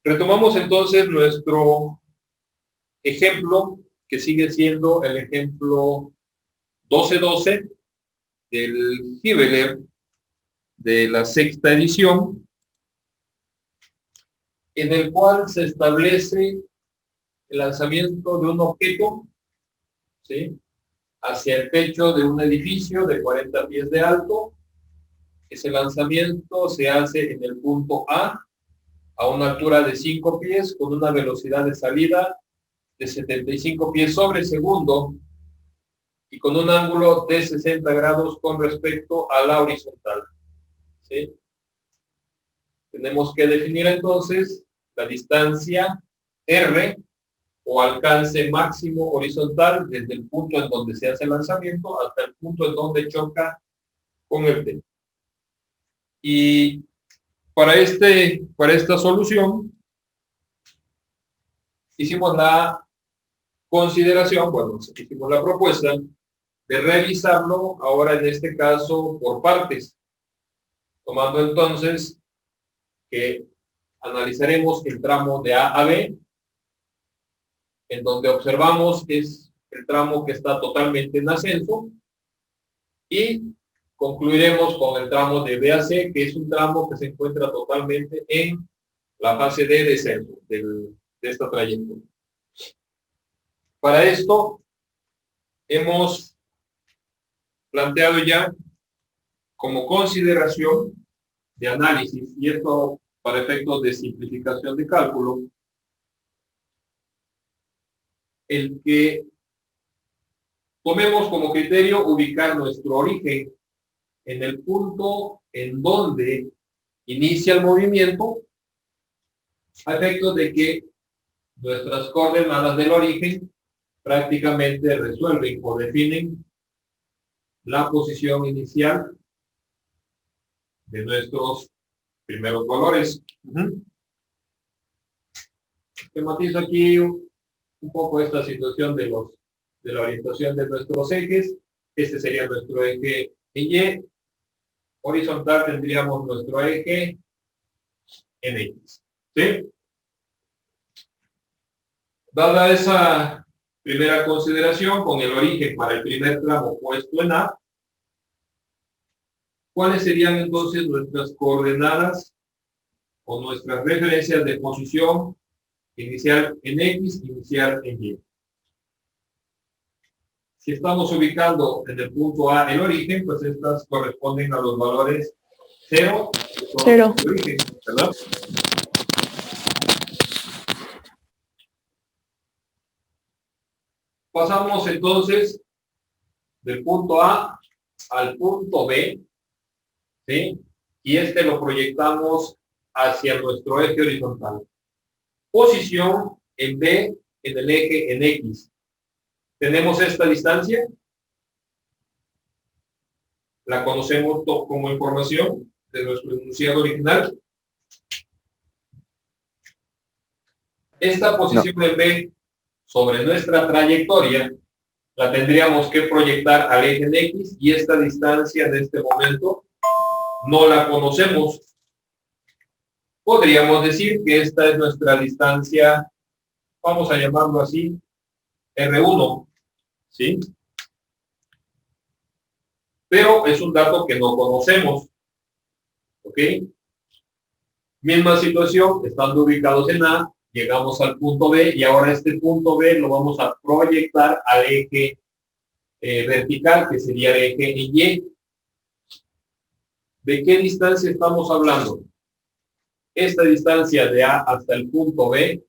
Retomamos entonces nuestro ejemplo, que sigue siendo el ejemplo 1212 del Giveler de la sexta edición, en el cual se establece el lanzamiento de un objeto, ¿sí?, hacia el techo de un edificio de 40 pies de alto. Ese lanzamiento se hace en el punto A una altura de 5 pies, con una velocidad de salida de 75 pies sobre segundo y con un ángulo de 60 grados con respecto a la horizontal, ¿sí? Tenemos que definir entonces la distancia R, o alcance máximo horizontal, desde el punto en donde se hace el lanzamiento hasta el punto en donde choca con el techo. Y para esta solución hicimos la consideración, bueno, hicimos la propuesta de revisarlo ahora en este caso por partes, tomando entonces que analizaremos el tramo de A a B, en donde observamos que es el tramo que está totalmente en ascenso, y concluiremos con el tramo de B a C, que es un tramo que se encuentra totalmente en la fase de descenso de esta trayectoria. Para esto hemos planteado ya como consideración de análisis, y esto para efectos de simplificación de cálculo, el que tomemos como criterio ubicar nuestro origen en el punto en donde inicia el movimiento, a efectos de que nuestras coordenadas del origen prácticamente resuelven o definen la posición inicial de nuestros primeros valores. Tematizo aquí un poco esta situación de la orientación de nuestros ejes. Este sería nuestro eje en Y. Horizontal tendríamos nuestro eje en X. ¿Sí? Dada esa primera consideración, con el origen para el primer tramo puesto en A, ¿cuáles serían entonces nuestras coordenadas o nuestras referencias de posición inicial en X, inicial en Y? Si estamos ubicando en el punto A el origen, pues estas corresponden a los valores 0, Cero. el origen, ¿verdad? Pasamos entonces del punto A al punto B, ¿sí? Y este lo proyectamos hacia nuestro eje horizontal. Posición en B, en el eje en X. Tenemos esta distancia, la conocemos como información de nuestro enunciado original. Esta posición en B sobre nuestra trayectoria la tendríamos que proyectar al eje en X, y esta distancia en este momento no la conocemos. Podríamos decir que esta es nuestra distancia, vamos a llamarlo así, R1, ¿sí? Pero es un dato que no conocemos, ¿ok? Misma situación, estando ubicados en A, llegamos al punto B, y ahora este punto B lo vamos a proyectar al eje vertical, que sería el eje en Y. ¿De qué distancia estamos hablando? Esta distancia de A hasta el punto B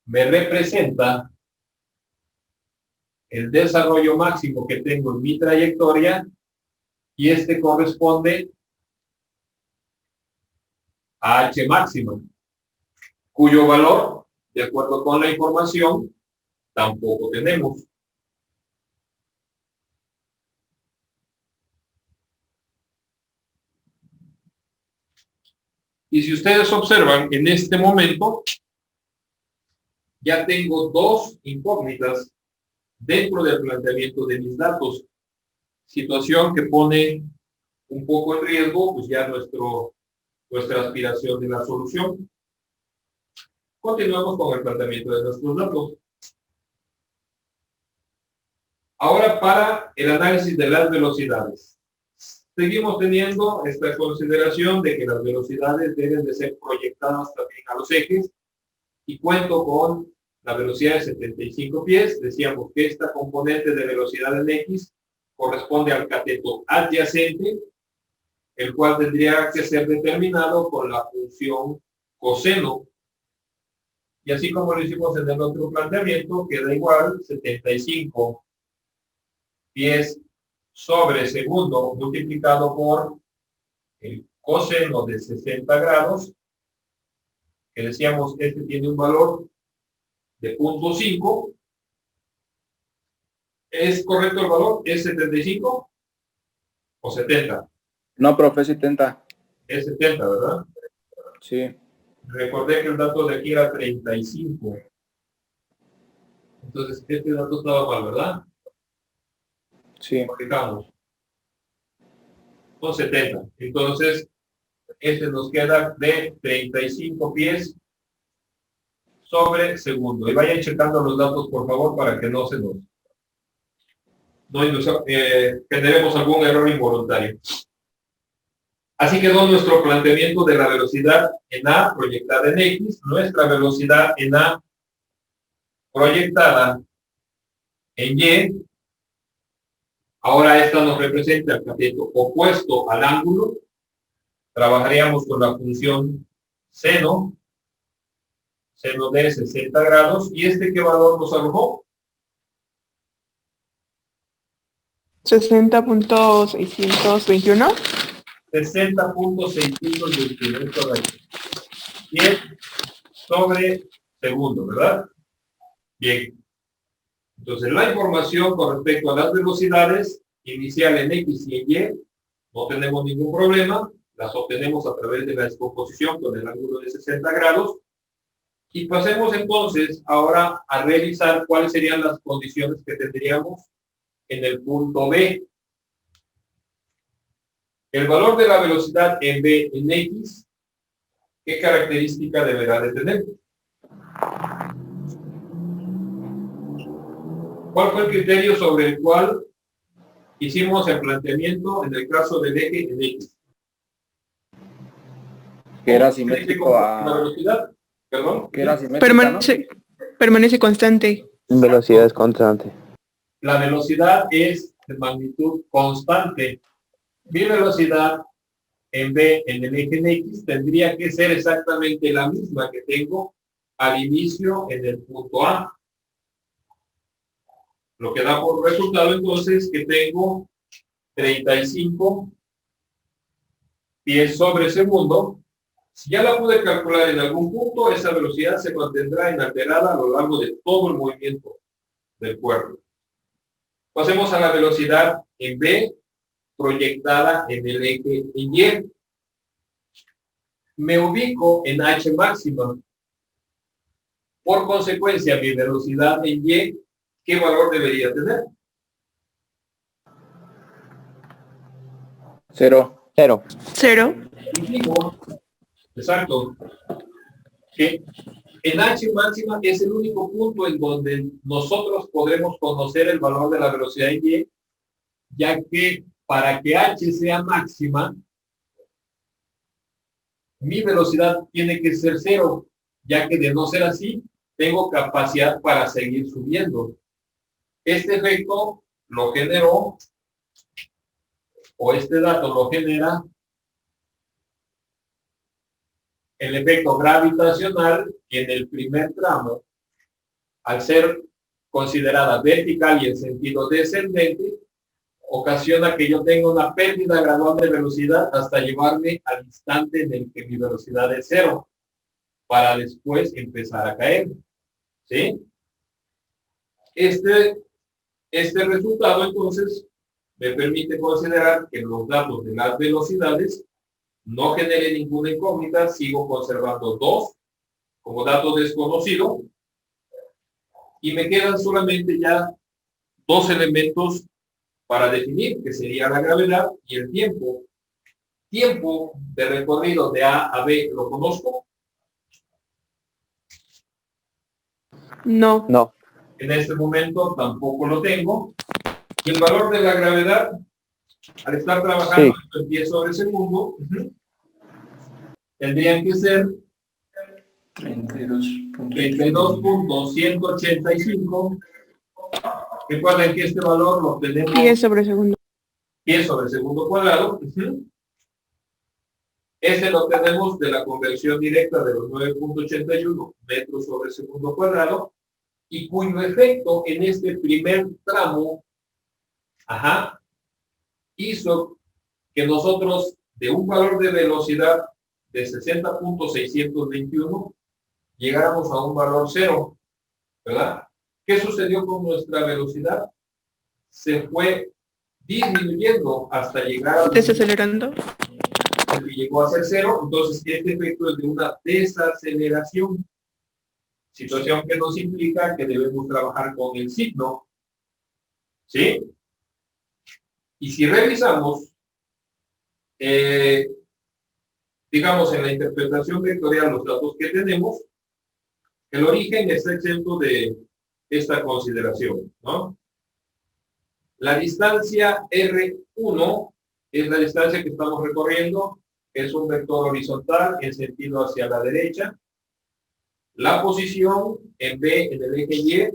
me representa el desarrollo máximo que tengo en mi trayectoria, y este corresponde a H máxima, cuyo valor, de acuerdo con la información, tampoco tenemos. Y si ustedes observan, en este momento ya tengo dos incógnitas dentro del planteamiento de mis datos, situación que pone un poco en riesgo pues ya nuestra aspiración de la solución. Continuamos con el planteamiento de nuestros datos. Ahora para el análisis de las velocidades. Seguimos teniendo esta consideración de que las velocidades deben de ser proyectadas también a los ejes y cuento con la velocidad de 75 pies. Decíamos que esta componente de velocidad en X corresponde al cateto adyacente, el cual tendría que ser determinado con la función coseno. Y así como lo hicimos en el otro planteamiento, queda igual 75 pies sobre segundo multiplicado por el coseno de 60 grados, que decíamos este tiene un valor de 0.5. ¿Es correcto el valor? ¿Es 75 o 70? No, profe, 70. Es 70, ¿verdad? Sí. Recordé que el dato de aquí era 35. Entonces, este dato estaba mal, ¿verdad? Sí. Corrijamos. Son 70. Entonces, este nos queda de 35 pies sobre segundo. Y vayan checando los datos, por favor, para que no se nos generemos algún error involuntario. Así quedó nuestro planteamiento de la velocidad en A proyectada en X, nuestra velocidad en A proyectada en Y. Ahora esta nos representa el cateto opuesto al ángulo. Trabajaríamos con la función seno de 60 grados. ¿Y este qué valor nos arrojó? 60.621. 60.621, correcto. 10 sobre segundo, ¿verdad? Bien. Entonces, la información con respecto a las velocidades inicial en X y en Y, no tenemos ningún problema. Las obtenemos a través de la descomposición con el ángulo de 60 grados. Y pasemos entonces ahora a revisar cuáles serían las condiciones que tendríamos en el punto B. El valor de la velocidad en B en X, ¿qué característica deberá de tener? ¿Cuál fue el criterio sobre el cual hicimos el planteamiento en el caso del eje en X? Que era simétrico ¿La a... velocidad? ¿Perdón? Que era simétrico, Permanece constante. Velocidad es constante. La velocidad es de magnitud constante. Mi velocidad en B en el eje en X tendría que ser exactamente la misma que tengo al inicio en el punto A. Lo que da por resultado entonces que tengo 35 pies sobre segundo. Si ya la pude calcular en algún punto, esa velocidad se mantendrá inalterada a lo largo de todo el movimiento del cuerpo. Pasemos a la velocidad en B proyectada en el eje en Y. Me ubico en H máxima. Por consecuencia, mi velocidad en Y, ¿qué valor debería tener? 0. 0. 0. Exacto. Que en H máxima es el único punto en donde nosotros podremos conocer el valor de la velocidad en Y, ya que para que H sea máxima, mi velocidad tiene que ser 0, ya que de no ser así, tengo capacidad para seguir subiendo. Este efecto lo generó, o este dato lo genera, el efecto gravitacional en el primer tramo, al ser considerada vertical y en sentido descendente, ocasiona que yo tenga una pérdida gradual de velocidad hasta llevarme al instante en el que mi velocidad es 0, para después empezar a caer. ¿Sí? Este resultado, entonces, me permite considerar que los datos de las velocidades no generen ninguna incógnita, sigo conservando 2 como dato desconocido, y me quedan solamente ya 2 elementos para definir, que sería la gravedad y el tiempo. Tiempo de recorrido de A a B lo conozco. No. No. En este momento tampoco lo tengo. Y el valor de la gravedad, al estar trabajando en pies sobre segundo, tendrían que ser 32.185. Recuerden que este valor lo tenemos Pies sobre segundo. pies sobre segundo cuadrado. Este lo tenemos de la conversión directa de los 9.81 metros sobre segundo cuadrado, y cuyo efecto en este primer tramo hizo que nosotros de un valor de velocidad de 60.621 llegáramos a un valor cero, ¿verdad? ¿Qué sucedió con nuestra velocidad? Se fue disminuyendo hasta llegar a... Desacelerando. que llegó a ser cero. Entonces este efecto es de una desaceleración, situación que nos implica que debemos trabajar con el signo, ¿sí? Y si revisamos, digamos, en la interpretación vectorial los datos que tenemos, el origen está exento de esta consideración, ¿no? La distancia R1 es la distancia que estamos recorriendo, es un vector horizontal en sentido hacia la derecha. La posición en B, en el eje Y,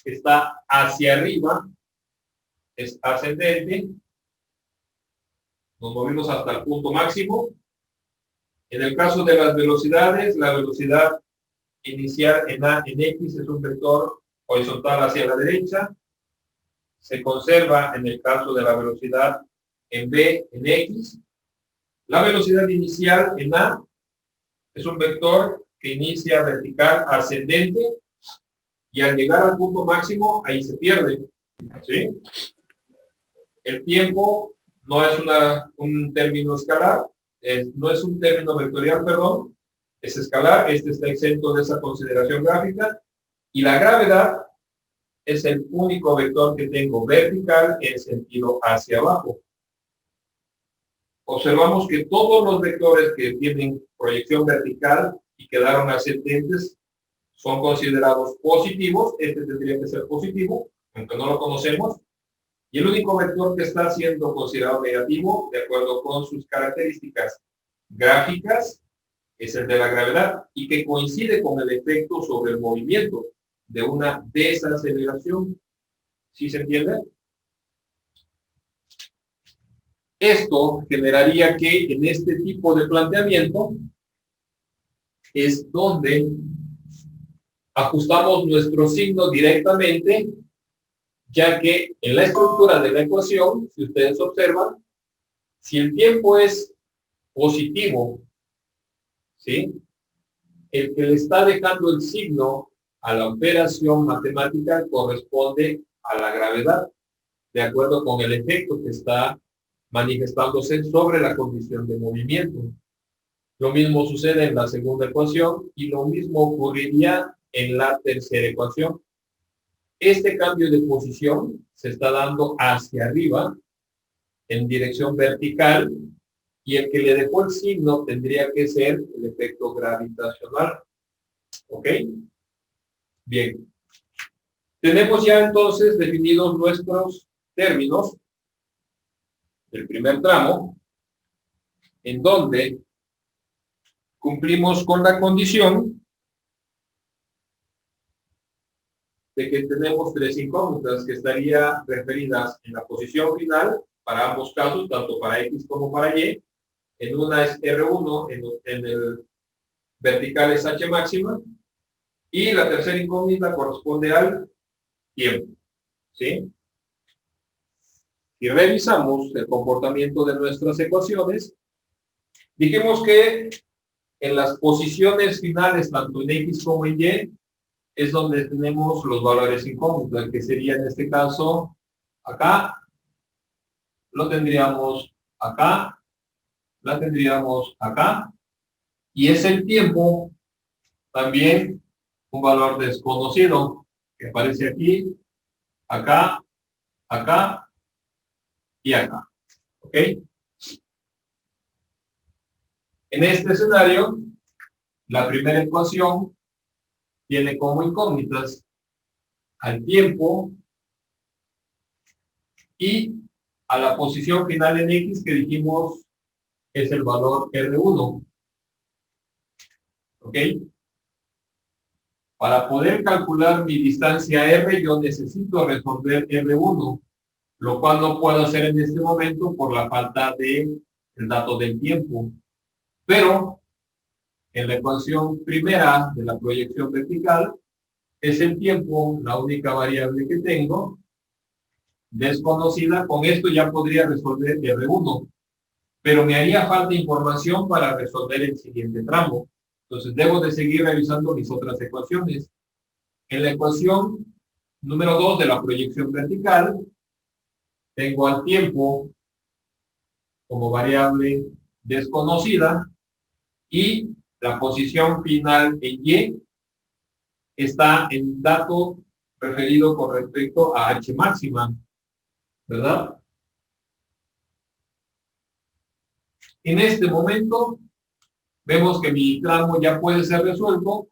está hacia arriba, es ascendente. Nos movimos hasta el punto máximo. En el caso de las velocidades, la velocidad inicial en X es un vector horizontal hacia la derecha. Se conserva en el caso de la velocidad en B, en X. La velocidad inicial en A es un vector que inicia vertical ascendente, y al llegar al punto máximo, ahí se pierde, ¿sí? El tiempo no es un término escalar, no es un término vectorial, perdón, es escalar. Este está exento de esa consideración gráfica. Y la gravedad es el único vector que tengo vertical en sentido hacia abajo. Observamos que todos los vectores que tienen proyección vertical y quedaron ascendentes son considerados positivos. Este tendría que ser positivo, aunque no lo conocemos. Y el único vector que está siendo considerado negativo, de acuerdo con sus características gráficas, es el de la gravedad, y que coincide con el efecto sobre el movimiento de una desaceleración. ¿Sí se entiende? Esto generaría que en este tipo de planteamiento es donde ajustamos nuestro signo directamente, ya que en la estructura de la ecuación, si ustedes observan, si el tiempo es positivo, ¿sí?, el que le está dejando el signo a la operación matemática corresponde a la gravedad, de acuerdo con el efecto que está manifestándose sobre la condición de movimiento. Lo mismo sucede en la segunda ecuación, y lo mismo ocurriría en la tercera ecuación. Este cambio de posición se está dando hacia arriba, en dirección vertical, y el que le dejó el signo tendría que ser el efecto gravitacional. ¿Ok? Bien. Tenemos ya entonces definidos nuestros términos del primer tramo, en donde cumplimos con la condición de que tenemos tres incógnitas que estarían referidas en la posición final para ambos casos, tanto para X como para Y. En una es R1, en el vertical es H máxima, y la tercera incógnita corresponde al tiempo, ¿sí? Si revisamos el comportamiento de nuestras ecuaciones, dijimos que en las posiciones finales, tanto en X como en Y, es donde tenemos los valores incógnitos, que sería en este caso acá, lo tendríamos acá, la tendríamos acá, y es el tiempo también un valor desconocido que aparece aquí, acá, acá y acá. ¿Ok? En este escenario, la primera ecuación tiene como incógnitas al tiempo y a la posición final en X que dijimos es el valor R1. ¿Ok? Para poder calcular mi distancia R, yo necesito resolver R1, lo cual no puedo hacer en este momento por la falta de el dato del tiempo. Pero en la ecuación primera de la proyección vertical es el tiempo, la única variable que tengo, desconocida. Con esto ya podría resolver R1, pero me haría falta información para resolver el siguiente tramo. Entonces debo de seguir revisando mis otras ecuaciones. En la ecuación número 2 de la proyección vertical, tengo al tiempo como variable desconocida y la posición final en Y está en dato referido con respecto a H máxima, ¿verdad? En este momento vemos que mi tramo ya puede ser resuelto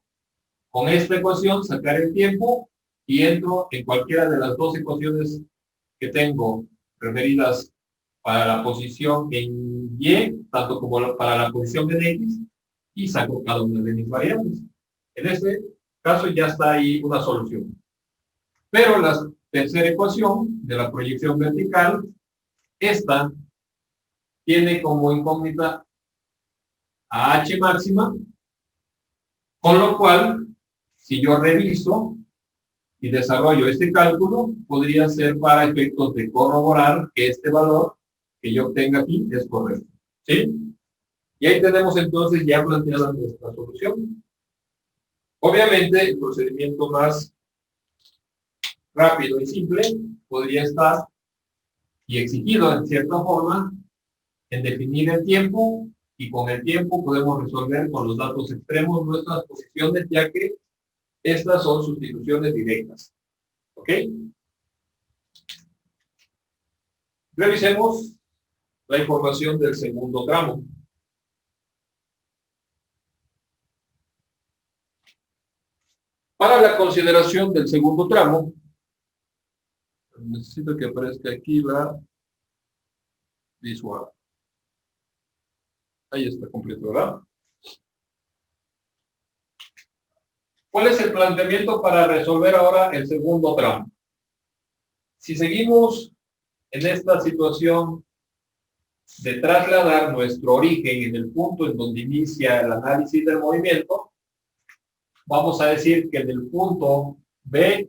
con esta ecuación, sacar el tiempo y entro en cualquiera de las dos ecuaciones que tengo referidas para la posición en Y, tanto como para la posición en X, y saco cada una de mis variables. En este caso ya está ahí una solución. Pero la tercera ecuación de la proyección vertical, esta tiene como incógnita a H máxima, con lo cual, si yo reviso y desarrollo este cálculo, podría ser para efectos de corroborar que este valor que yo obtenga aquí es correcto. ¿Sí? Y ahí tenemos entonces ya planteada nuestra solución. Obviamente, el procedimiento más rápido y simple podría estar y exigido en cierta forma en definir el tiempo, y con el tiempo podemos resolver con los datos extremos nuestras posiciones, ya que estas son sustituciones directas. ¿Ok? Revisemos la información del segundo tramo. Para la consideración del segundo tramo, necesito que aparezca aquí la visual. Ahí está completo, ¿verdad? ¿Cuál es el planteamiento para resolver ahora el segundo tramo? Si seguimos en esta situación de trasladar nuestro origen en el punto en donde inicia el análisis del movimiento, vamos a decir que en el punto B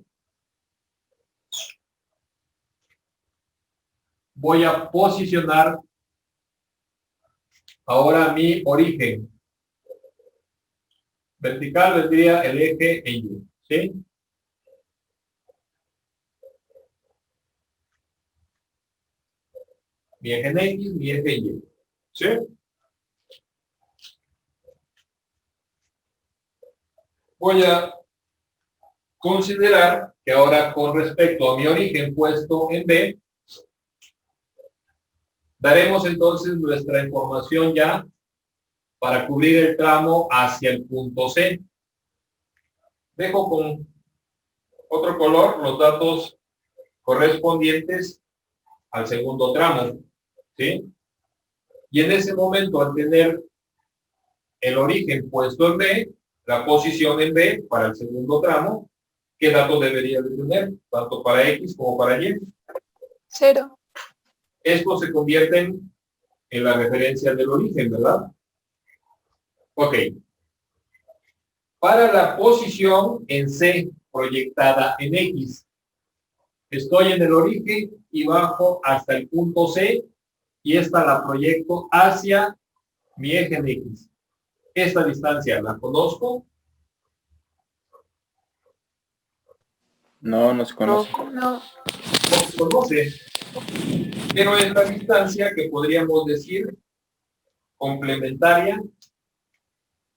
voy a posicionar ahora mi origen. Vertical vendría el eje en Y, ¿sí? Mi eje en X, mi eje en Y, ¿sí? Voy a considerar que ahora con respecto a mi origen puesto en B, daremos entonces nuestra información ya para cubrir el tramo hacia el punto C. Dejo con otro color los datos correspondientes al segundo tramo, ¿sí? Y en ese momento, al tener el origen puesto en B, la posición en B para el segundo tramo, ¿qué datos debería de tener? Tanto para X como para Y. 0. Estos se convierten en la referencia del origen, ¿verdad? Ok. Para la posición en C proyectada en X, estoy en el origen y bajo hasta el punto C y esta la proyecto hacia mi eje en X. Esta distancia la conozco. No, no se conoce. No. No se conoce, pero es la distancia que podríamos decir complementaria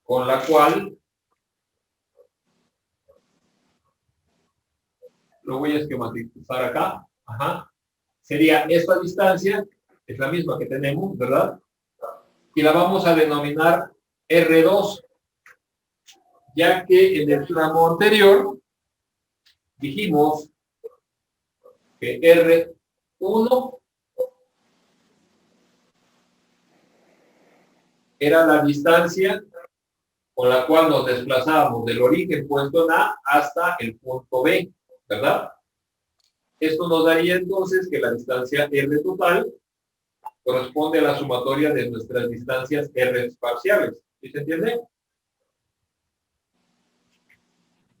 con la cual lo voy a esquematizar acá. Ajá. Sería esta distancia, es la misma que tenemos, ¿verdad? Y la vamos a denominar R2. ya que en el tramo anterior dijimos que R1 era la distancia con la cual nos desplazábamos del origen puesto en A hasta el punto B, ¿verdad? Esto nos daría entonces que la distancia R total corresponde a la sumatoria de nuestras distancias R parciales. ¿Sí se entiende?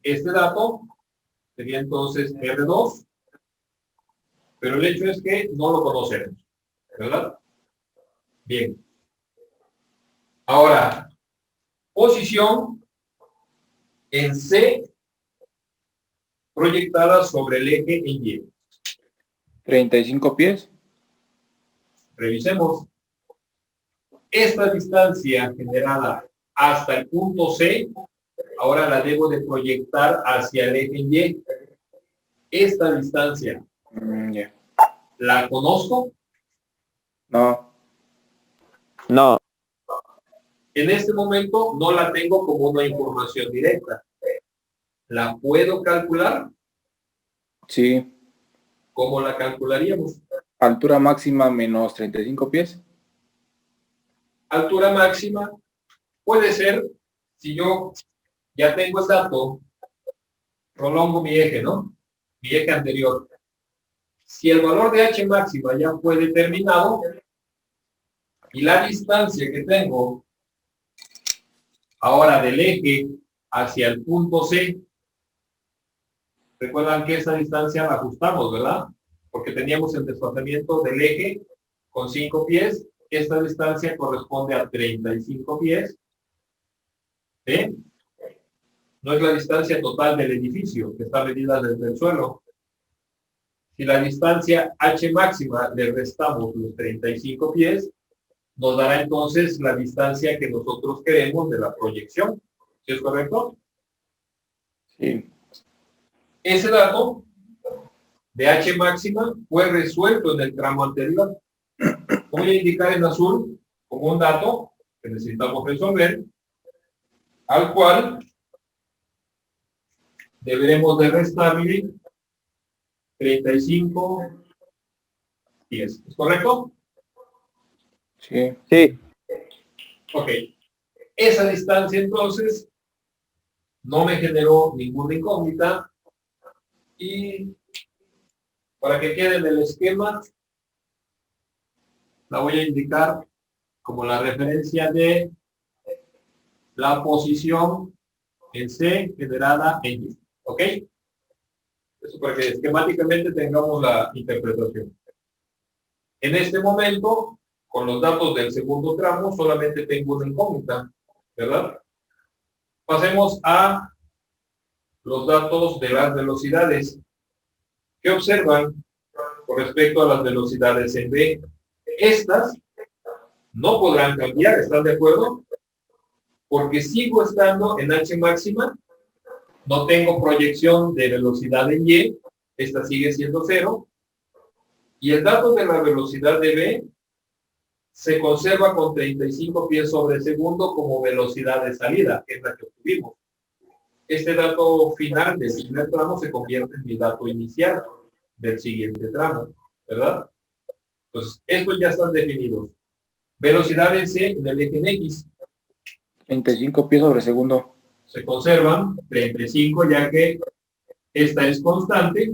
Este dato sería entonces R2, pero el hecho es que no lo conocemos, ¿verdad? Bien. Ahora, posición en C proyectada sobre el eje en Y. 35 pies. Revisemos. Esta distancia generada hasta el punto C, ahora la debo de proyectar hacia el eje Y. Esta distancia, Ya. ¿la conozco? No. No, En este momento no la tengo como una información directa. ¿La puedo calcular? Sí. ¿Cómo la calcularíamos? Altura máxima menos 35 pies. Altura máxima puede ser, si yo ya tengo el dato, prolongo mi eje, ¿no? Mi eje anterior. Si el valor de H máxima ya fue determinado y la distancia que tengo ahora del eje hacia el punto C, recuerdan que esa distancia la ajustamos, ¿verdad? Porque teníamos el desplazamiento del eje con 5 pies. Esta distancia corresponde a 35 pies. ¿Sí? No es la distancia total del edificio, que está medida desde el suelo. Si la distancia H máxima le restamos los 35 pies, nos dará entonces la distancia que nosotros queremos de la proyección. ¿Sí es correcto? Sí. Ese dato de H máxima fue resuelto en el tramo anterior. Voy a indicar en azul como un dato que necesitamos resolver, al cual deberemos de restarle 35 pies. ¿Es correcto? Sí. sí, Ok. Esa distancia entonces no me generó ninguna incógnita y para que quede en el esquema la voy a indicar como la referencia de la posición en C generada en Y. ¿Ok? Eso para que esquemáticamente tengamos la interpretación. En este momento, con los datos del segundo tramo, solamente tengo una incógnita, ¿verdad? Pasemos a los datos de las velocidades. ¿Qué observan con respecto a las velocidades en B? Estas no podrán cambiar, ¿están de acuerdo? Porque sigo estando en H máxima, no tengo proyección de velocidad en Y, esta sigue siendo 0, y el dato de la velocidad de B se conserva con 35 pies sobre segundo como velocidad de salida, que es la que obtuvimos. Este dato final del primer tramo se convierte en mi dato inicial del siguiente tramo, ¿verdad? Entonces, estos ya están definidos. Velocidad en C en el eje en X. 35 pies sobre segundo. Se conservan 35 ya que esta es constante.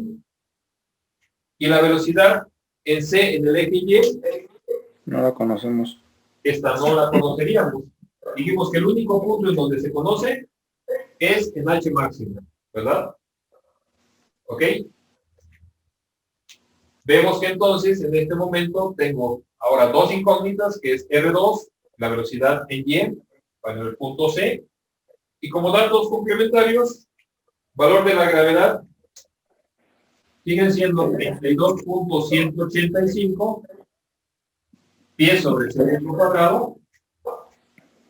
Y la velocidad en C en el eje Y, No la conocemos. esta no la conoceríamos. Dijimos que el único punto en donde se conoce es en H máxima, ¿verdad? ¿Ok? Vemos que entonces en este momento tengo ahora dos incógnitas, que es R2, la velocidad en Y, para el punto C, y como datos complementarios, valor de la gravedad siguen siendo 32.185 pies sobre segundo cuadrado,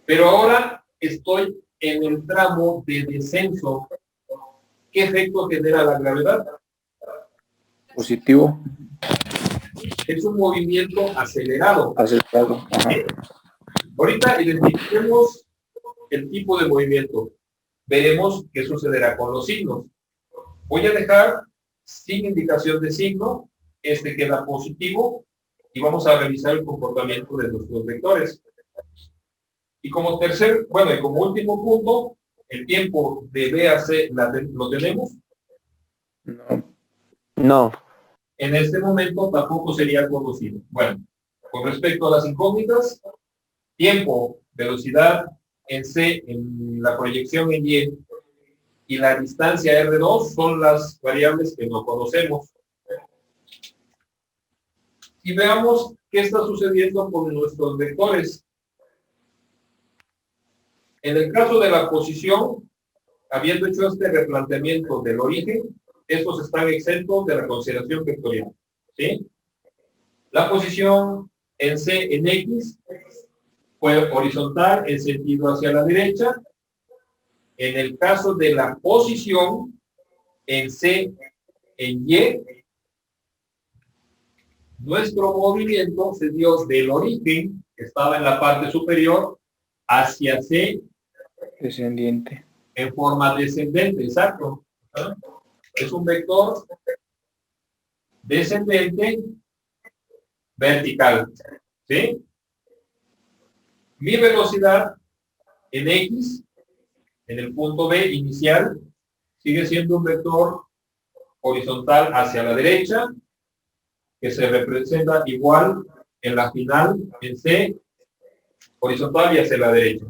pero ahora estoy en el tramo de descenso. ¿Qué efecto genera la gravedad? Positivo. Es un movimiento acelerado. Acelerado. Ajá. Ahorita identifiquemos el tipo de movimiento. veremos qué sucederá con los signos. Voy a dejar sin indicación de signo, este queda positivo, y vamos a revisar el comportamiento de nuestros vectores. Y como tercer, bueno, y como último punto, el tiempo de B a C lo tenemos. No. No. En este momento tampoco sería conocido. Bueno, con respecto a las incógnitas, tiempo, velocidad en C, en la proyección en y la distancia R2 son las variables que no conocemos. Y veamos qué está sucediendo con nuestros vectores. En el caso de la posición, habiendo hecho este replanteamiento del origen, estos están exentos de la consideración vectorial. ¿Sí? La posición en C en X fue horizontal en sentido hacia la derecha. En el caso de la posición en C en Y, nuestro movimiento se dio del origen, que estaba en la parte superior, hacia C Descendiente. en forma descendente, exacto. ¿Ah? Es un vector descendente vertical. ¿Sí? Mi velocidad en X, en el punto B inicial, sigue siendo un vector horizontal hacia la derecha, que se representa igual en la final, en C, horizontal y hacia la derecha.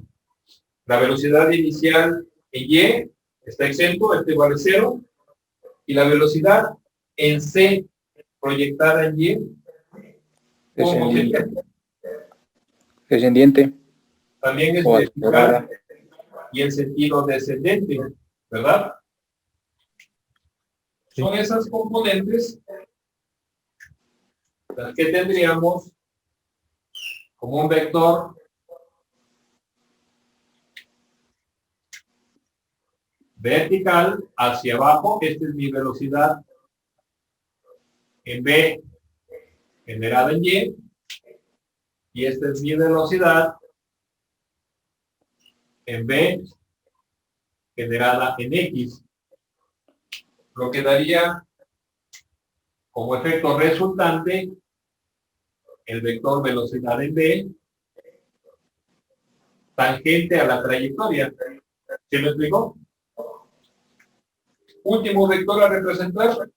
La velocidad inicial en Y está exento, este vale 0, y la velocidad en C proyectada en Y, ¿cómo sería? Descendiente. También es O vertical y en sentido descendente, ¿verdad? Son esas componentes las que tendríamos como un vector vertical hacia abajo. Esta es mi velocidad en B generada en y esta es mi velocidad en B generada en X, lo que daría como efecto resultante el vector velocidad en B tangente a la trayectoria. ¿Sí me explico? Último vector a representar,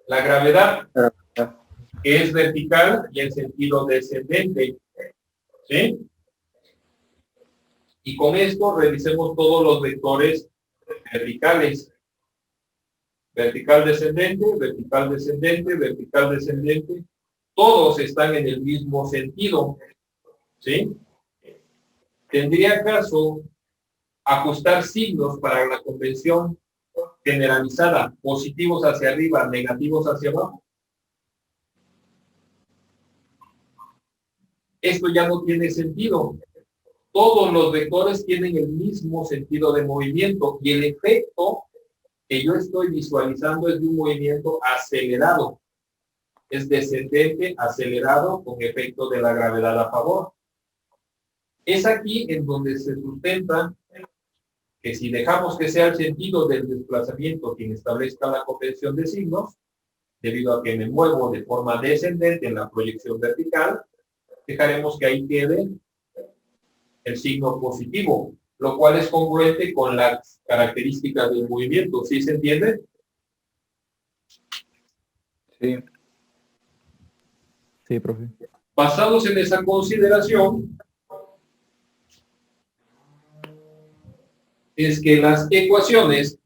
la gravedad, que es vertical y en sentido descendente. ¿Sí? Y con esto revisemos todos los vectores verticales. Vertical descendente, vertical descendente, vertical descendente. Todos están en el mismo sentido. ¿Sí? ¿Tendría caso ajustar signos para la convención generalizada, positivos hacia arriba, negativos hacia abajo? Esto ya no tiene sentido. Todos los vectores tienen el mismo sentido de movimiento y el efecto que yo estoy visualizando es de un movimiento acelerado. Es descendente, acelerado, con efecto de la gravedad a favor. Es aquí en donde se sustenta que si dejamos que sea el sentido del desplazamiento quien establezca la convención de signos, debido a que me muevo de forma descendente en la proyección vertical, dejaremos que ahí quede el signo positivo, lo cual es congruente con las características del movimiento. ¿Sí se entiende? Sí. Sí, profe. Basados en esa consideración, es que las ecuaciones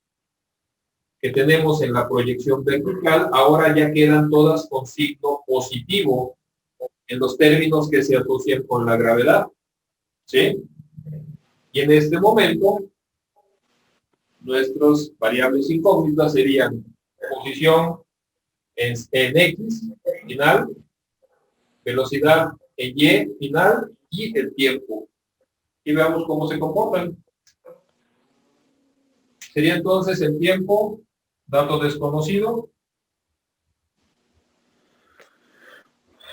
que tenemos en la proyección vertical ahora ya quedan todas con signo positivo en los términos que se asocian con la gravedad. ¿Sí? Y en este momento, nuestras variables incógnitas serían posición en X final, velocidad en Y final y el tiempo. Y veamos cómo se comportan. Sería entonces el tiempo, dato desconocido.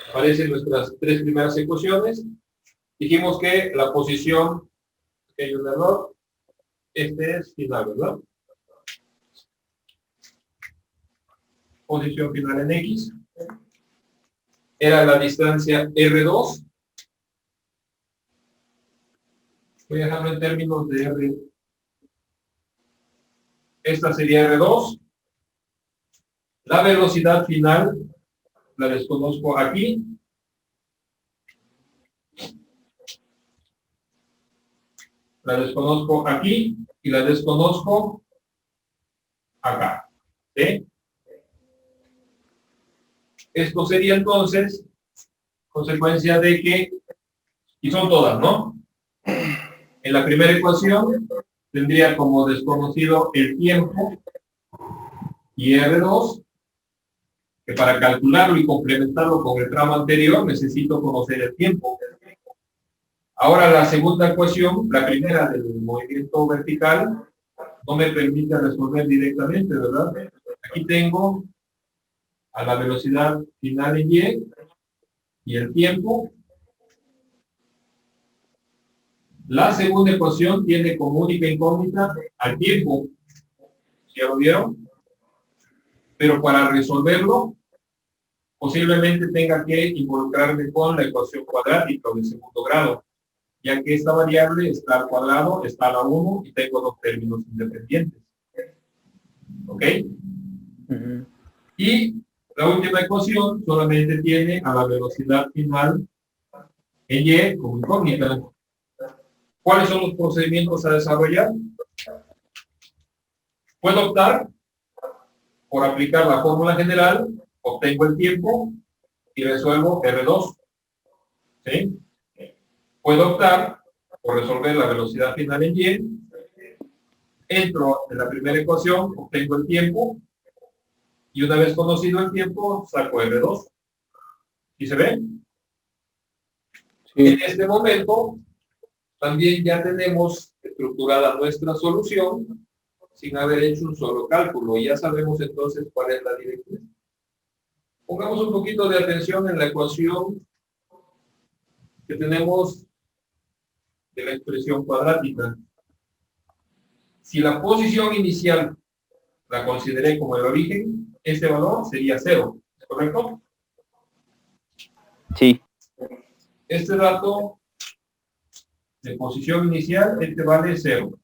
Aparecen nuestras tres primeras ecuaciones. Dijimos que la posición, que hay un error, Este es final, ¿verdad? Posición final en X. Era la distancia R2. Voy a dejarlo en términos de R. Esta sería R2. La velocidad final la desconozco aquí. La desconozco aquí y la desconozco acá. ¿Sí? Esto sería entonces consecuencia de que, y son todas, ¿no? En la primera ecuación tendría como desconocido el tiempo y R2, que para calcularlo y complementarlo con el tramo anterior necesito conocer el tiempo. Ahora la segunda ecuación, la primera del movimiento vertical, no me permite resolver directamente, ¿verdad? Aquí tengo a la velocidad final en y el tiempo. La segunda ecuación tiene como única incógnita al tiempo. ¿Ya lo vieron? Pero para resolverlo, posiblemente tenga que involucrarme con la ecuación cuadrática de segundo grado, ya que esta variable está al cuadrado, está a la 1 y tengo dos términos independientes. ¿Ok? Y la última ecuación solamente tiene a la velocidad final en y como incógnita. ¿Cuáles son los procedimientos a desarrollar? Puedo optar por aplicar la fórmula general, obtengo el tiempo y resuelvo R2. ¿Sí? Puedo optar por resolver la velocidad final en y, entro en la primera ecuación, obtengo el tiempo y una vez conocido el tiempo, saco R2. ¿Sí se ve? Sí. En este momento, también ya tenemos estructurada nuestra solución sin haber hecho un solo cálculo y ya sabemos entonces cuál es la dirección. Pongamos un poquito de atención en la ecuación que tenemos de la expresión cuadrática. Si la posición inicial la consideré como el origen, ese valor sería 0, ¿es correcto? Sí. Este dato de posición inicial, este vale 0.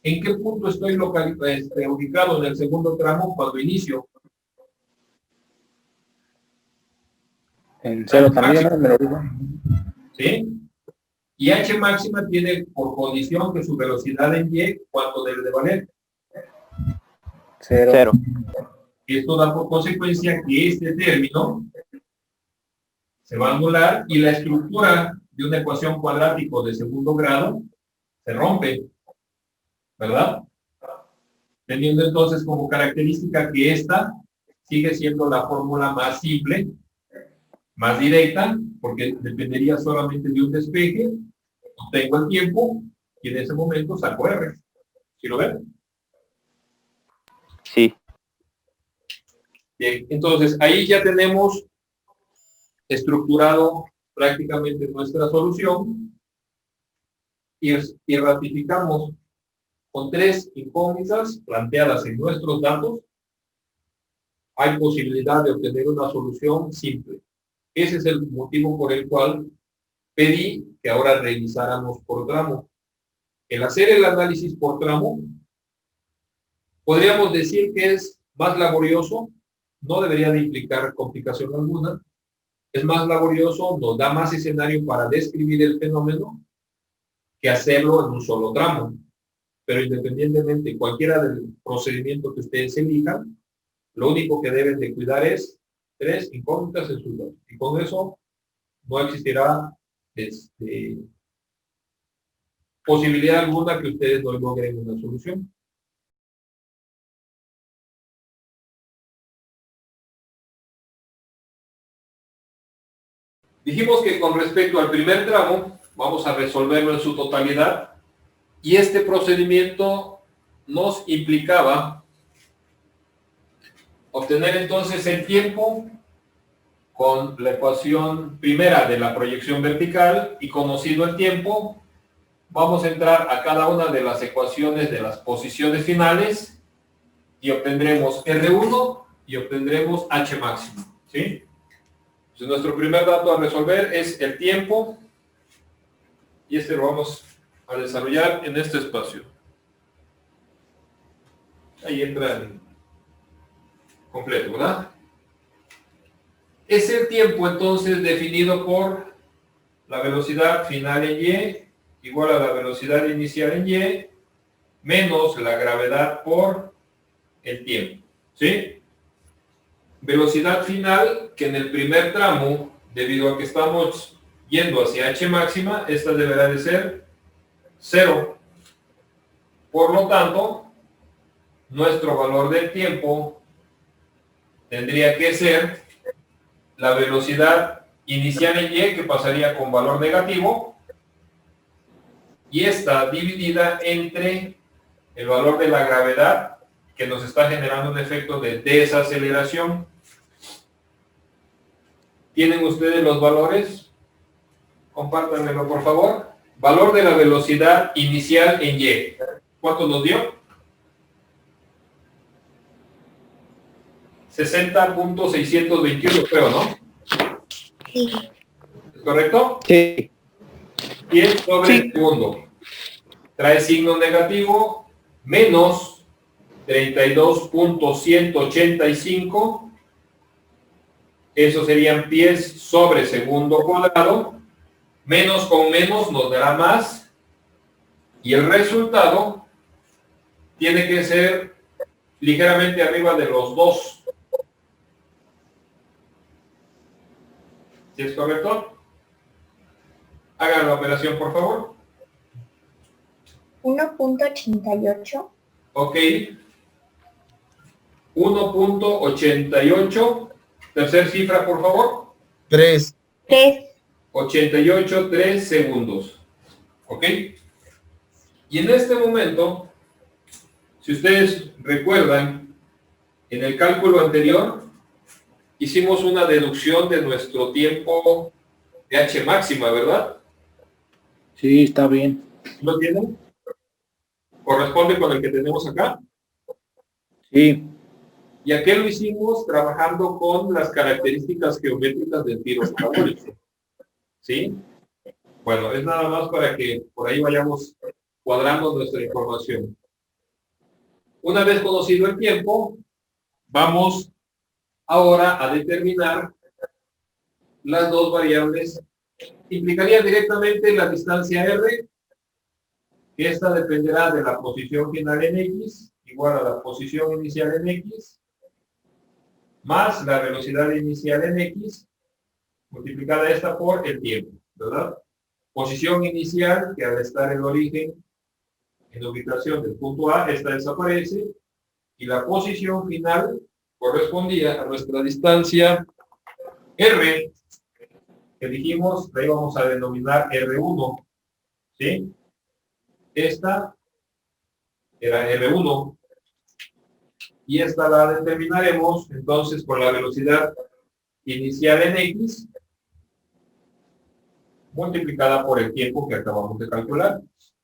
¿En qué punto estoy ubicado en el segundo tramo cuando inicio? En 0 también, ¿no? Menor igual. ¿Sí? Y h máxima tiene por condición que su velocidad en y, ¿cuánto debe de valer? 0. 0. Esto da por consecuencia que este término se va a anular y la estructura de una ecuación cuadrática de segundo grado se rompe, ¿verdad? Teniendo entonces como característica que esta sigue siendo la fórmula más simple, más directa, porque dependería solamente de un despeje, obtengo el tiempo y en ese momento saco R. ¿Sí lo ven? Sí. Bien, entonces ahí ya tenemos estructurado prácticamente nuestra solución y ratificamos con 3 incógnitas planteadas en nuestros datos. Hay posibilidad de obtener una solución simple. Ese es el motivo por el cual pedí que ahora revisáramos por tramo. El hacer el análisis por tramo, podríamos decir que es más laborioso, no debería de implicar complicación alguna, es más laborioso, nos da más escenario para describir el fenómeno que hacerlo en un solo tramo. Pero independientemente, cualquiera del procedimiento que ustedes elijan, lo único que deben de cuidar es 3 incógnitas en sus datos. Y con eso no existirá posibilidad alguna que ustedes no logren una solución. Dijimos que con respecto al primer tramo, vamos a resolverlo en su totalidad, y este procedimiento nos implicaba obtener entonces el tiempo con la ecuación primera de la proyección vertical y conocido el tiempo, vamos a entrar a cada una de las ecuaciones de las posiciones finales y obtendremos R1 y obtendremos H máximo, ¿sí? Entonces, nuestro primer dato a resolver es el tiempo y este lo vamos a desarrollar en este espacio. Ahí entra en completo, ¿verdad? Es el tiempo entonces definido por la velocidad final en Y igual a la velocidad inicial en Y menos la gravedad por el tiempo, ¿sí? Velocidad final que en el primer tramo, debido a que estamos yendo hacia H máxima, esta deberá de ser 0. Por lo tanto, nuestro valor del tiempo tendría que ser la velocidad inicial en Y, que pasaría con valor negativo, y esta dividida entre el valor de la gravedad, que nos está generando un efecto de desaceleración. ¿Tienen ustedes los valores? Compártanmelo, por favor. Valor de la velocidad inicial en Y. ¿Cuánto nos dio? 60.621, creo, ¿no? Sí. ¿Es correcto? Sí. 10 sobre segundo. Trae signo negativo, menos 32.185. Eso serían pies sobre segundo cuadrado. Menos con menos nos dará más. Y el resultado tiene que ser ligeramente arriba de los 2. ¿Sí es correcto? Hagan la operación, por favor. 1.88. Ok. 1.88. Tercer cifra, por favor. 3. 3. 88, 3 segundos. ¿Ok? Y en este momento, si ustedes recuerdan, en el cálculo anterior, hicimos una deducción de nuestro tiempo de H máxima, ¿verdad? Sí, está bien. ¿Lo tienen? ¿Corresponde con el que tenemos acá? Sí. ¿Y a qué lo hicimos? Trabajando con las características geométricas del tiro parabólico. ¿Sí? Bueno, es nada más para que por ahí vayamos cuadrando nuestra información. Una vez conocido el tiempo, vamos ahora a determinar las dos variables. Implicaría directamente la distancia R, que esta dependerá de la posición final en X, igual a la posición inicial en X, más la velocidad inicial en X, multiplicada esta por el tiempo, ¿verdad? Posición inicial, que al estar el origen en la ubicación del punto A, esta desaparece, y la posición final correspondía a nuestra distancia R, que dijimos, la íbamos a denominar R1, ¿sí? Esta era R1, y esta la determinaremos, entonces, con la velocidad inicial en X, multiplicada por el tiempo que acabamos de calcular.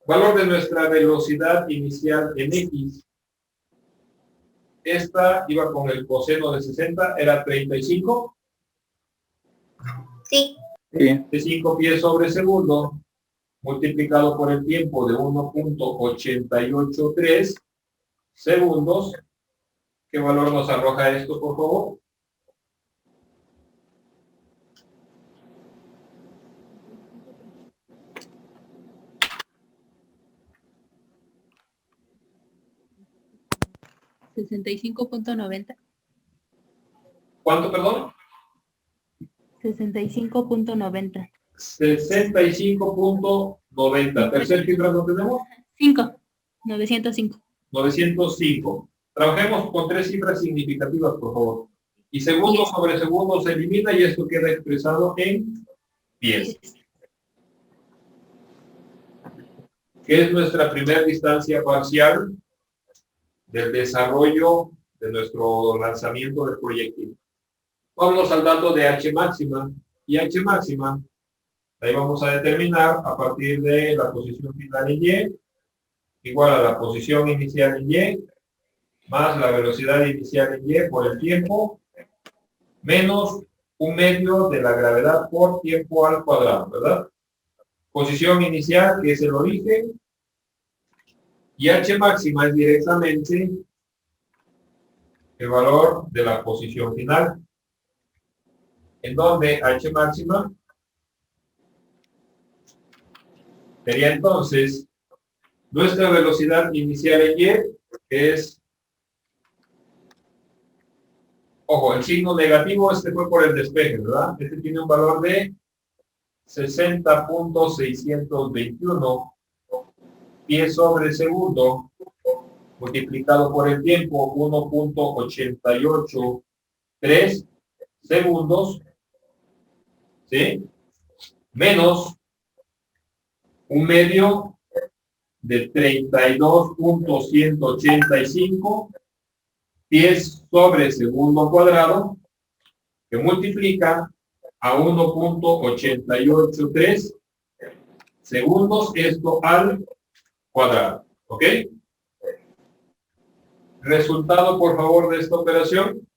Valor de nuestra velocidad inicial en X. Esta iba con el coseno de 60, era 35. Sí. Sí. De 5 pies sobre segundo, multiplicado por el tiempo de 1.883 segundos. ¿Qué valor nos arroja esto, por favor? $65.90. ¿Cuánto, perdón? 65.90. 65.90. ¿Tercer cifra no tenemos? 905. 905. Trabajemos con tres cifras significativas, por favor. Y segundo sobre segundo se elimina y esto queda expresado en pies. ¿Qué es nuestra primera distancia parcial del desarrollo de nuestro lanzamiento del proyectil? Vámonos al dato de H máxima. Y H máxima Ahí vamos a determinar a partir de la posición final en Y, igual a la posición inicial en Y, más la velocidad inicial en Y por el tiempo, menos un medio de la gravedad por tiempo al cuadrado, ¿verdad? Posición inicial, que es el origen, y H máxima es directamente el valor de la posición final, en donde H máxima sería entonces nuestra velocidad inicial en Y, que es, ojo, el signo negativo, este fue por el despeje, ¿verdad? Este tiene un valor de 60.621 pies sobre segundo, multiplicado por el tiempo, 1.883 segundos, ¿sí? Menos un medio de 32.185 pies sobre segundo cuadrado, que multiplica a 1.883 segundos, esto al cuadrado, ¿ok? Resultado, por favor, de esta operación.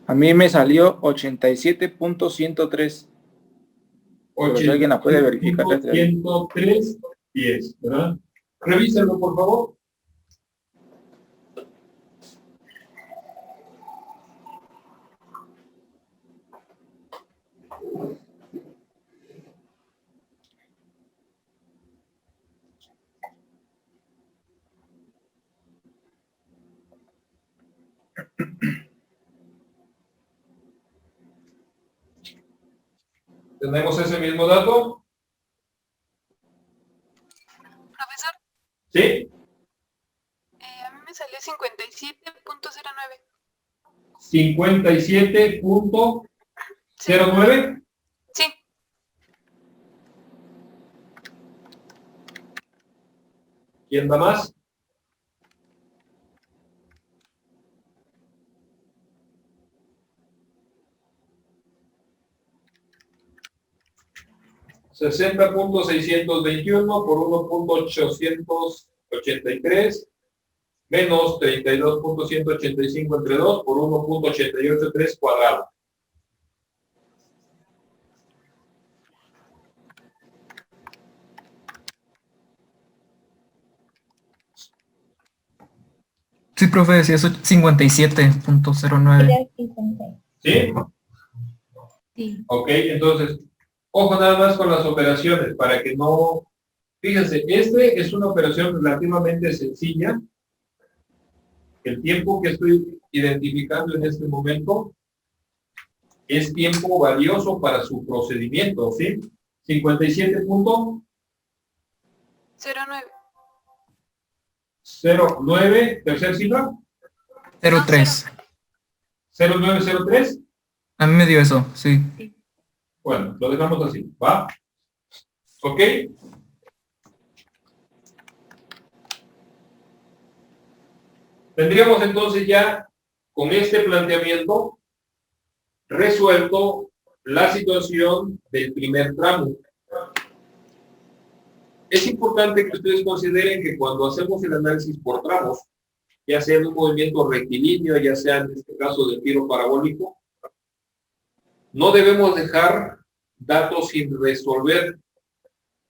A mí me salió 87.103. Pero si alguien la puede verificar. 103 pies, ¿verdad? Revísenlo, por favor. ¿Tenemos ese mismo dato? Profesor, ¿Sí? a mí me salió 57.09. 57.09. Sí. ¿Quién da más? $60.621 por 1.883 menos 32.185 entre 2 por 1.883 cuadrado. Sí, profe, decía eso 57.09. Era 50. ¿Sí? Sí. Ok, entonces, ojo nada más con las operaciones para que no... Fíjense, este es una operación relativamente sencilla. El tiempo que estoy identificando en este momento es tiempo valioso para su procedimiento, ¿sí? 57.09, tercer cifra. 03. 0903. A mí me dio eso, sí. Bueno, lo dejamos así, ¿va? ¿Ok? Tendríamos entonces ya con este planteamiento resuelto la situación del primer tramo. Es importante que ustedes consideren que cuando hacemos el análisis por tramos, ya sea en un movimiento rectilíneo, ya sea en este caso del giro parabólico, no debemos dejar datos sin resolver,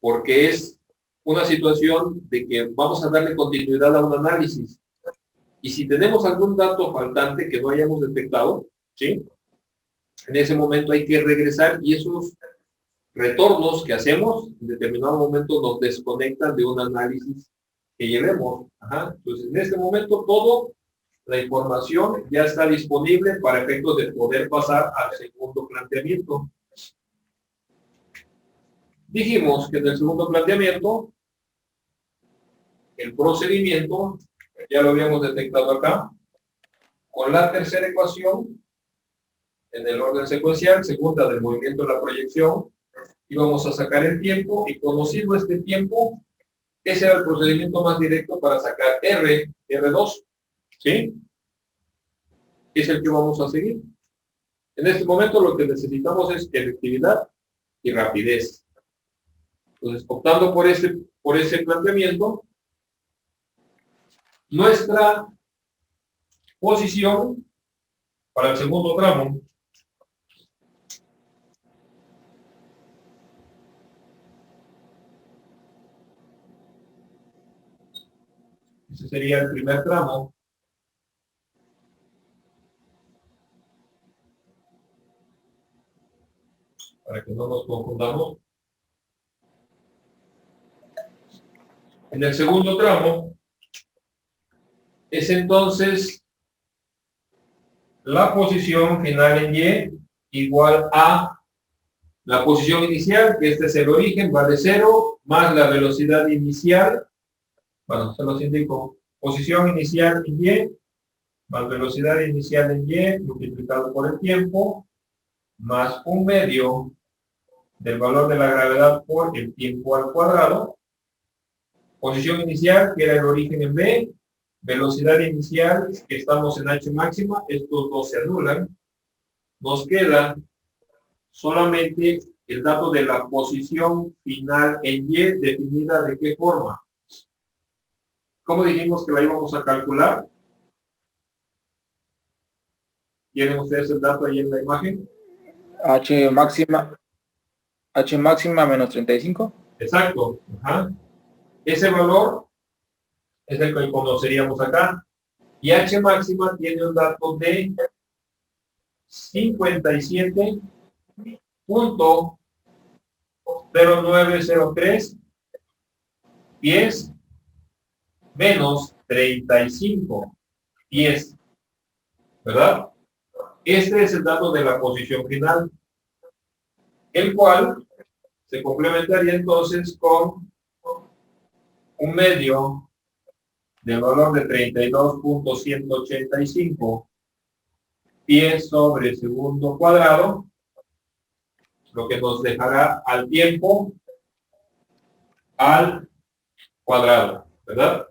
porque es una situación de que vamos a darle continuidad a un análisis. Y si tenemos algún dato faltante que no hayamos detectado, ¿sí? En ese momento hay que regresar y esos retornos que hacemos en determinado momento nos desconectan de un análisis que llevemos. Ajá. Entonces, en este momento todo la información ya está disponible para efectos de poder pasar al segundo planteamiento. Dijimos que en el segundo planteamiento el procedimiento ya lo habíamos detectado acá con la tercera ecuación en el orden secuencial, segunda del movimiento de la proyección, íbamos a sacar el tiempo y conocido este tiempo, ese era el procedimiento más directo para sacar R2, ¿sí? Es el que vamos a seguir. En este momento lo que necesitamos es efectividad y rapidez. Entonces, optando por ese planteamiento, nuestra posición para el segundo tramo ese sería el primer tramo. Para que no nos confundamos. En el segundo tramo es entonces la posición final en Y igual a la posición inicial, que este es el origen, vale 0, más la velocidad inicial. Bueno, se los indico. Posición inicial en Y, más velocidad inicial en Y, multiplicado por el tiempo, más 1/2 del valor de la gravedad por el tiempo al cuadrado. Posición inicial, que era el origen en B. Velocidad inicial, que estamos en H máxima. Estos dos se anulan. Nos queda solamente el dato de la posición final en Y, definida de qué forma. ¿Cómo dijimos que la íbamos a calcular? ¿Tienen ustedes el dato ahí en la imagen? H máxima menos 35. Exacto. Ajá. Ese valor es el que conoceríamos acá. Y H máxima tiene un dato de 57.0903 pies menos 35 pies. ¿Verdad? Este es el dato de la posición final, el cual se complementaría entonces con 1/2 del valor de 32.185 pies sobre segundo cuadrado, lo que nos dejará al tiempo al cuadrado, ¿verdad?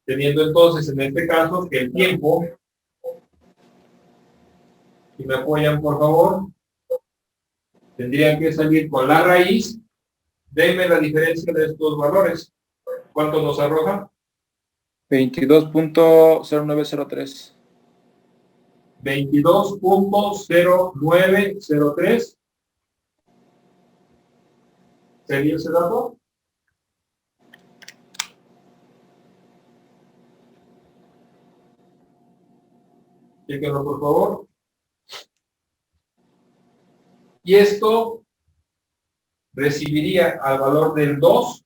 Teniendo entonces en este caso que el tiempo, si me apoyan por favor, tendrían que salir con la raíz. Denme la diferencia de estos valores. ¿Cuánto nos arroja? 22.0903. 22.0903. ¿Sería ese dato? Chéquenlo, por favor. Y esto recibiría al valor del 2,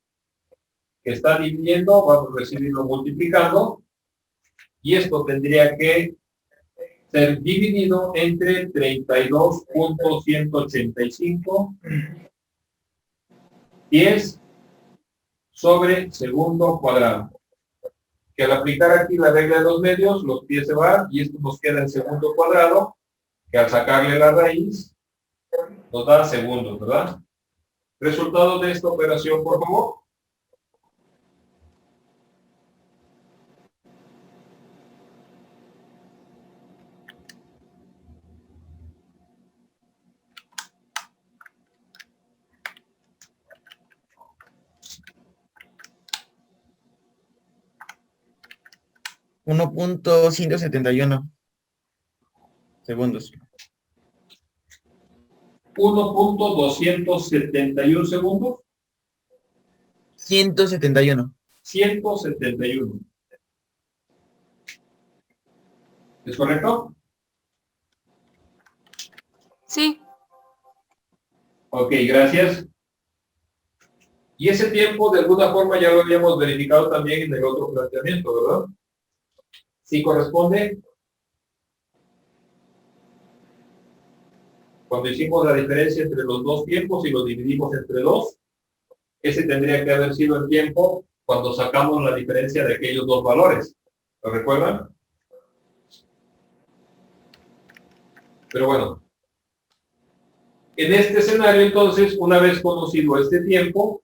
que está dividiendo, vamos a recibirlo multiplicando, y esto tendría que ser dividido entre 32.185 pies sobre segundo cuadrado. Que al aplicar aquí la regla de los medios, los pies se van y esto nos queda en segundo cuadrado, que al sacarle la raíz nos da segundos, ¿verdad? Resultado de esta operación, por favor. $1.171 segundos. 1.271 segundos. 171. 171. ¿Es correcto? Sí. Ok, gracias. Y ese tiempo, de alguna forma, ya lo habíamos verificado también en el otro planteamiento, ¿verdad? ¿Sí corresponde? Cuando hicimos la diferencia entre los dos tiempos y los dividimos entre 2, ese tendría que haber sido el tiempo cuando sacamos la diferencia de aquellos dos valores. ¿Lo recuerdan? Pero bueno. En este escenario, entonces, una vez conocido este tiempo,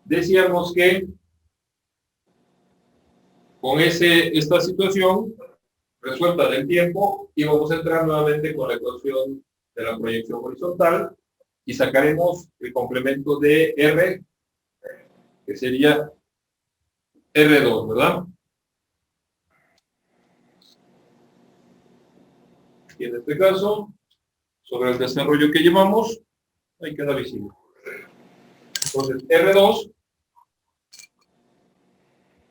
decíamos que con esta situación resuelta del tiempo y vamos a entrar nuevamente con la ecuación de la proyección horizontal y sacaremos el complemento de R, que sería R2, ¿verdad? Y en este caso, sobre el desarrollo que llevamos, ahí queda visible. Entonces, R2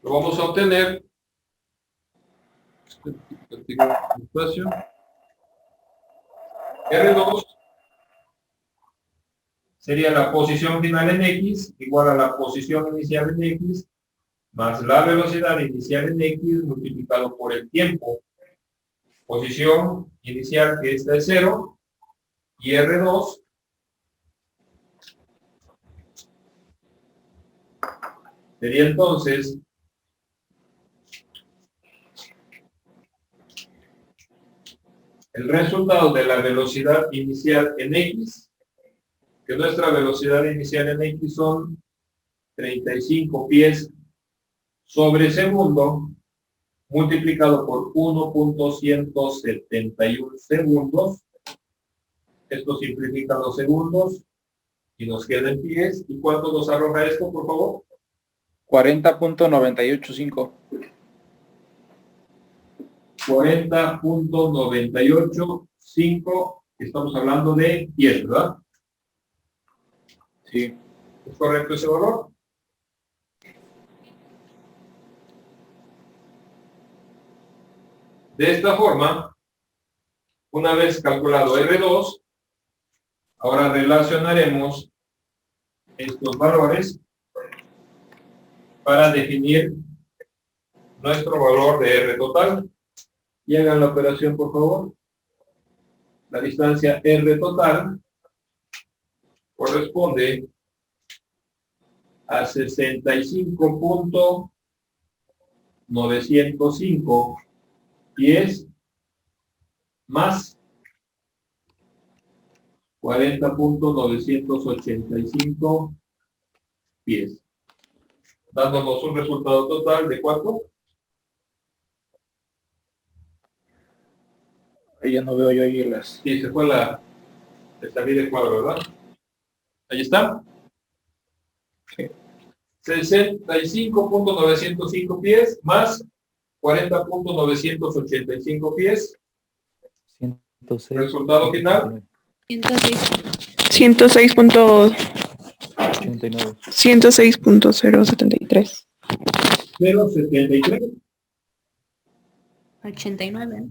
lo vamos a obtener. R2 sería la posición final en X igual a la posición inicial en X más la velocidad inicial en X multiplicado por el tiempo. Posición inicial, que esta es 0, y R2 sería entonces el resultado de la velocidad inicial en X, que nuestra velocidad inicial en X son 35 pies sobre segundo, multiplicado por 1.171 segundos. Esto simplifica los segundos y nos queda en pies. ¿Y cuánto nos arroja esto, por favor? 40.985. 40.985. Estamos hablando de pies, ¿verdad? Sí. ¿Es correcto ese valor? De esta forma, una vez calculado R2, ahora relacionaremos estos valores para definir nuestro valor de R total. Y hagan la operación, por favor. La distancia R total corresponde a 65.905 pies más 40.985 pies, dándonos un resultado total de ¿cuánto? Ya no veo yo ahí las... Sí, se fue la salida de cuadro, ¿verdad? Ahí está. Sí. 65.905 pies más 40.985 pies. 106. Resultado final. 106.073. 0.73. 89.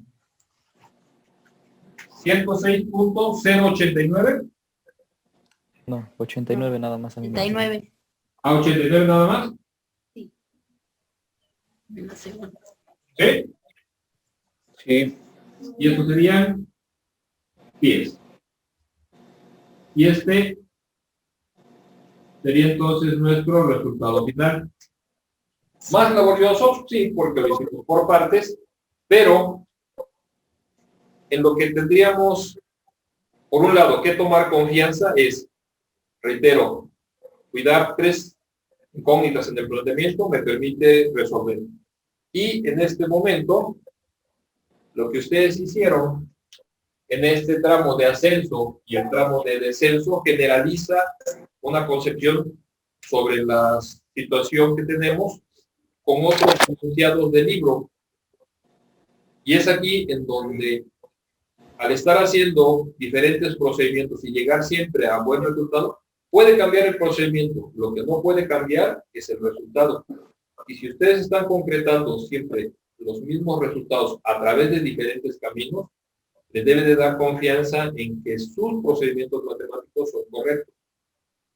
106.089. No, 89 nada más. A mí me sale. 89. A 89 nada más. En la segunda. ¿Sí? Sí. Y estos serían pies. Y este sería entonces nuestro resultado final. Más laborioso, sí, porque lo hicimos por partes, pero en lo que tendríamos, por un lado, que tomar confianza es, reitero, cuidar 3 incógnitas en el planteamiento me permite resolver. Y en este momento, lo que ustedes hicieron en este tramo de ascenso y el tramo de descenso generaliza una concepción sobre la situación que tenemos con otros enunciados del libro. Y es aquí en donde, al estar haciendo diferentes procedimientos y llegar siempre a buen resultado, puede cambiar el procedimiento. Lo que no puede cambiar es el resultado. Y si ustedes están concretando siempre los mismos resultados a través de diferentes caminos, les debe de dar confianza en que sus procedimientos matemáticos son correctos.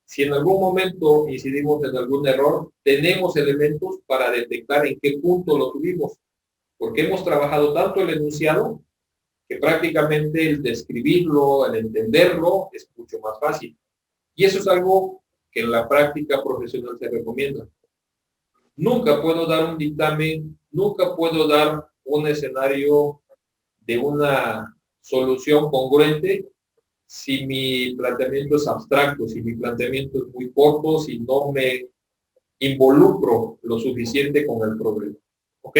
Si en algún momento incidimos en algún error, tenemos elementos para detectar en qué punto lo tuvimos, porque hemos trabajado tanto el enunciado que prácticamente el describirlo, el entenderlo, es mucho más fácil. Y eso es algo que en la práctica profesional se recomienda. Nunca puedo dar un dictamen, nunca puedo dar un escenario de una solución congruente si mi planteamiento es abstracto, si mi planteamiento es muy corto, si no me involucro lo suficiente con el problema. ¿Ok?